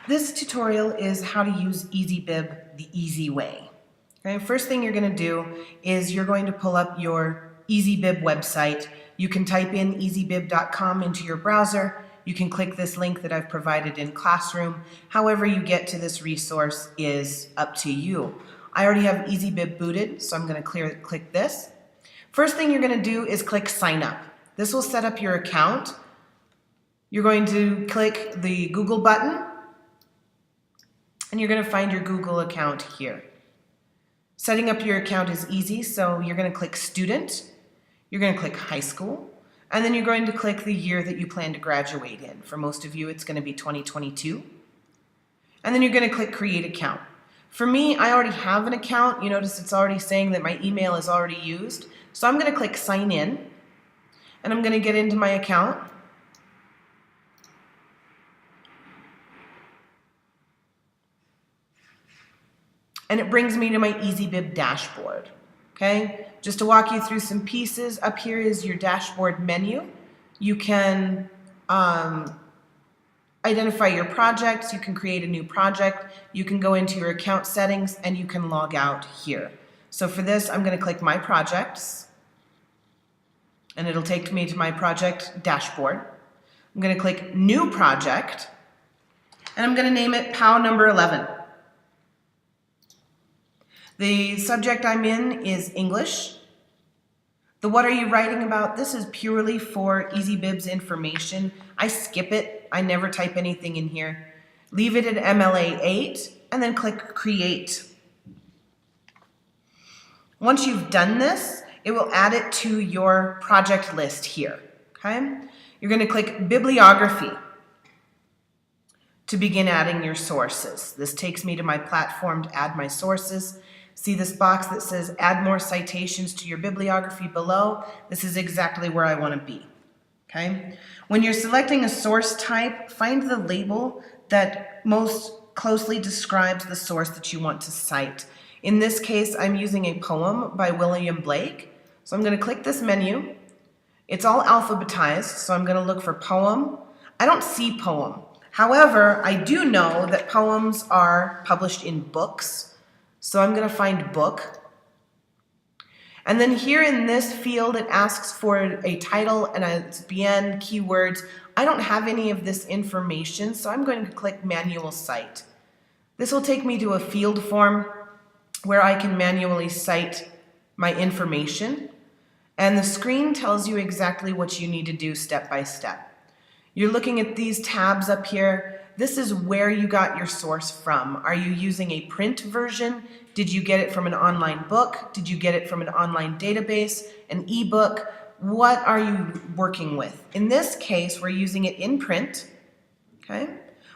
This tutorial is how to use EasyBib the easy way. Okay, first thing you're going to do is you're going to pull up your EasyBib website. You can type in easybib.com into your browser. You can click this link that I've provided in Classroom. However you get to this resource is up to you. I already have EasyBib booted, so I'm going to click this. First thing you're going to do is click Sign Up. This will set up your account. You're going to click the Google button, and you're going to find your Google account here. Setting up your account is easy, so you're going to click Student, you're going to click High School, and then you're going to click the year that you plan to graduate in. For most of you, it's going to be 2022. And then you're going to click Create Account. For me, I already have an account. You notice it's already saying that my email is already used. So I'm going to click Sign In, and I'm going to get into my account. And it brings me to my EasyBib dashboard. Okay, just to walk you through some pieces, up here is your dashboard menu. You can identify your projects, you can create a new project, you can go into your account settings, and you can log out here. So for this, I'm going to click My Projects, and it'll take me to my project dashboard. I'm going to click New Project, and I'm going to name it POW number 11. The subject I'm in is English. The what are you writing about? This is purely for EasyBib's information. I skip it. I never type anything in here. Leave it at MLA 8 and then click Create. Once you've done this, it will add it to your project list here. Okay? You're going to click Bibliography to begin adding your sources. This takes me to my platform to add my sources. See this box that says add more citations to your bibliography below? This is exactly where I want to be. Okay? When you're selecting a source type, find the label that most closely describes the source that you want to cite. In this case, I'm using a poem by William Blake. So I'm going to click this menu. It's all alphabetized, so I'm going to look for poem. I don't see poem. However, I do know that poems are published in books. So I'm going to find book. And then here in this field, it asks for a title and a ISBN, keywords. I don't have any of this information, so I'm going to click Manual Cite. This will take me to a field form where I can manually cite my information. And the screen tells you exactly what you need to do step by step. You're looking at these tabs up here. This is where you got your source from. Are you using a print version? Did you get it from an online book? Did you get it from an online database, an ebook? What are you working with? In this case, we're using it in print. Okay.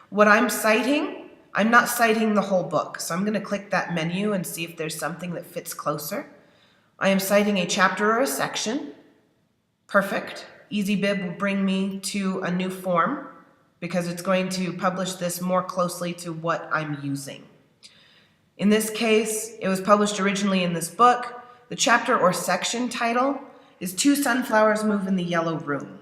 What I'm citing, I'm not citing the whole book. So I'm going to click that menu and see if there's something that fits closer. I am citing a chapter or a section. Perfect. EasyBib will bring me to a new form, because it's going to publish this more closely to what I'm using. In this case, it was published originally in this book. The chapter or section title is Two Sunflowers Move in the Yellow Room.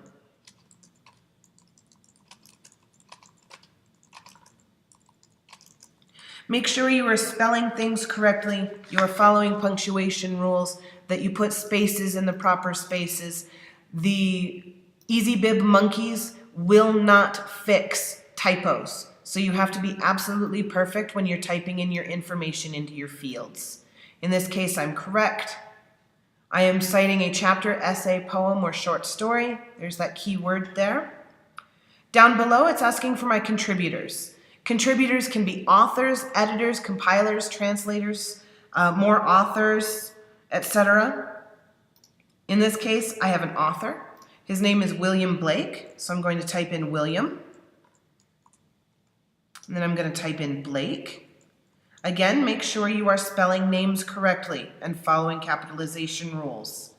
Make sure you are spelling things correctly, you are following punctuation rules, that you put spaces in the proper spaces. The EasyBib monkeys will not fix typos. So you have to be absolutely perfect when you're typing in your information into your fields. In this case, I'm correct. I am citing a chapter, essay, poem, or short story. There's that keyword there. Down below, it's asking for my contributors. Contributors can be authors, editors, compilers, translators, more authors, etc. In this case, I have an author. His name is William Blake, so I'm going to type in William. And then I'm going to type in Blake. Again, make sure you are spelling names correctly and following capitalization rules.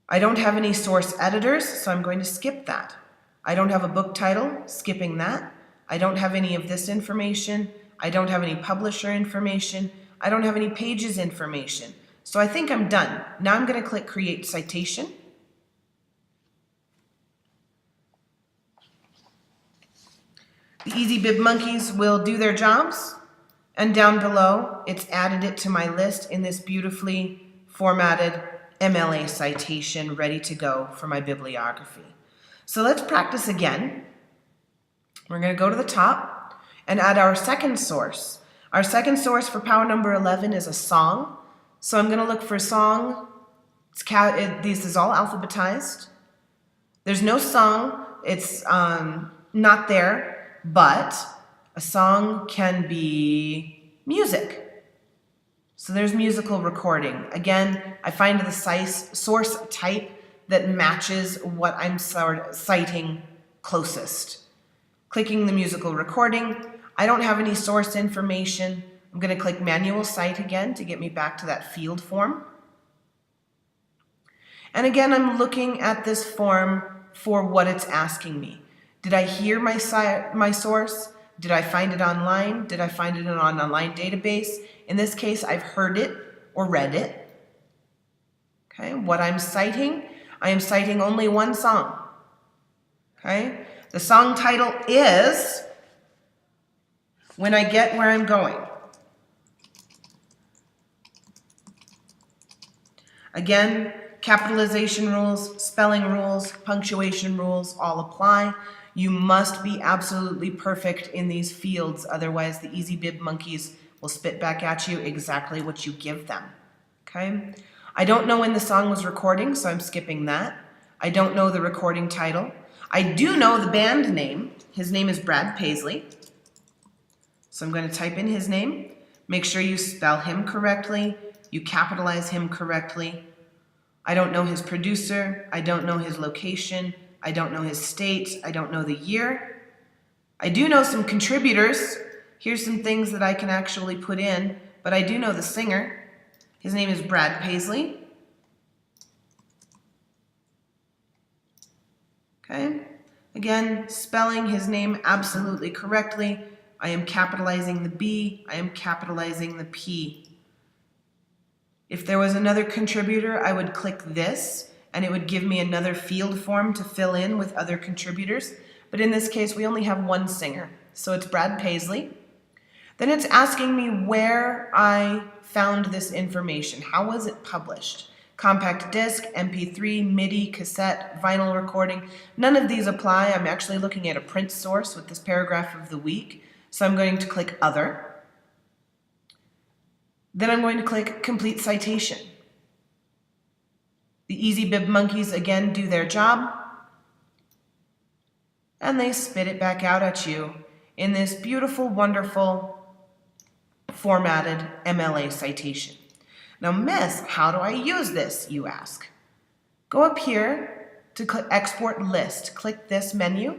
I don't have any source editors, so I'm going to skip that. I don't have a book title, skipping that. I don't have any of this information. I don't have any publisher information. I don't have any pages information. So I think I'm done. Now I'm going to click Create Citation. The EasyBib monkeys will do their jobs, and down below, it's added it to my list in this beautifully formatted MLA citation ready to go for my bibliography. So let's practice again. We're going to go to the top and add our second source. Our second source for power number 11 is a song. So I'm going to look for a song. This is all alphabetized. There's no song. It's not there, but a song can be music. So there's musical recording. Again, I find the source type that matches what I'm citing closest. Clicking the musical recording. I don't have any source information. I'm going to click manual cite again to get me back to that field form. And again, I'm looking at this form for what it's asking me. Did I hear my source? Did I find it online? Did I find it in an online database? In this case, I've heard it or read it. Okay, what I'm citing, I am citing only one song. Okay, the song title is When I Get Where I'm Going. Again, capitalization rules, spelling rules, punctuation rules all apply. You must be absolutely perfect in these fields, otherwise the EasyBib monkeys will spit back at you exactly what you give them. Okay? I don't know when the song was recording, so I'm skipping that. I don't know the recording title. I do know the band name. His name is Brad Paisley. So I'm going to type in his name. Make sure you spell him correctly. You capitalize him correctly. I don't know his producer. I don't know his location. I don't know his state. I don't know the year. I do know some contributors. Here's some things that I can actually put in, but I do know the singer. His name is Brad Paisley. Okay. Again, spelling his name absolutely correctly. I am capitalizing the B. I am capitalizing the P. If there was another contributor, I would click this, and it would give me another field form to fill in with other contributors. But in this case, we only have one singer, so it's Brad Paisley. Then it's asking me where I found this information. How was it published? Compact disc, MP3, MIDI, cassette, vinyl recording. None of these apply. I'm actually looking at a print source with this paragraph of the week. So I'm going to click Other. Then I'm going to click Complete Citation. The EasyBib monkeys again do their job, and they spit it back out at you in this beautiful, wonderful, formatted MLA citation. Now, Miss, how do I use this, you ask? Go up here to click Export List. Click this menu.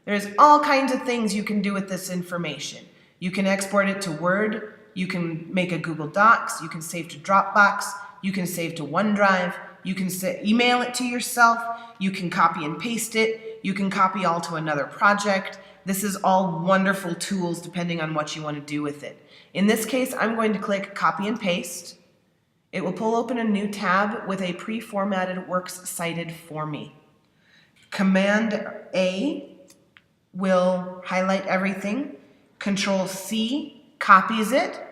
There's all kinds of things you can do with this information. You can export it to Word. You can make a Google Docs. You can save to Dropbox. You can save to OneDrive. You can email it to yourself. You can copy and paste it. You can copy all to another project. This is all wonderful tools depending on what you want to do with it. In this case, I'm going to click Copy and Paste. It will pull open a new tab with a pre-formatted works cited for me. Command A will highlight everything. Control C copies it.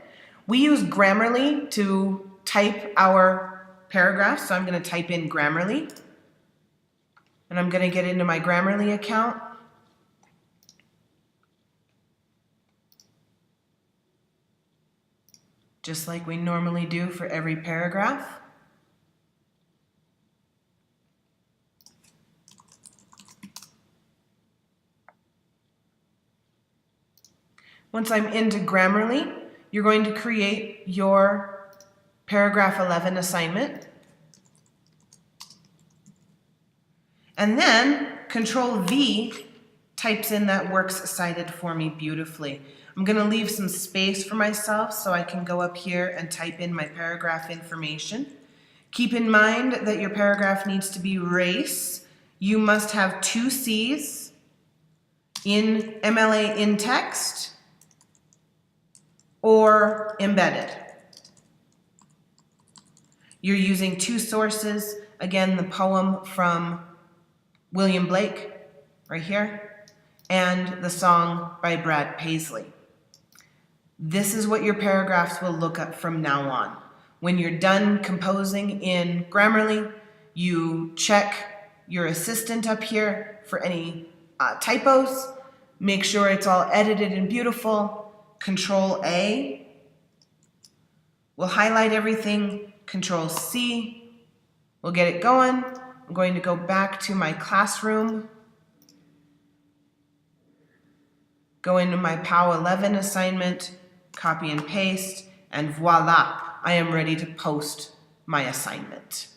We use Grammarly to type our paragraphs, so I'm going to type in Grammarly. And I'm going to get into my Grammarly account. Just like we normally do for every paragraph. Once I'm into Grammarly, you're going to create your paragraph 11 assignment. And then Control V types in that works cited for me beautifully. I'm going to leave some space for myself so I can go up here and type in my paragraph information. Keep in mind that your paragraph needs to be race. You must have 2 C's in MLA in text or embedded. You're using 2 sources. Again, the poem from William Blake, right here. and the song by Brad Paisley. This is what your paragraphs will look up from now on. When you're done composing in Grammarly, you check your assistant up here for any typos. Make sure it's all edited and beautiful. Control A will highlight everything. Control C will get it going. I'm going to go back to my classroom, go into my POW 11 assignment, copy and paste, and voila, I am ready to post my assignment.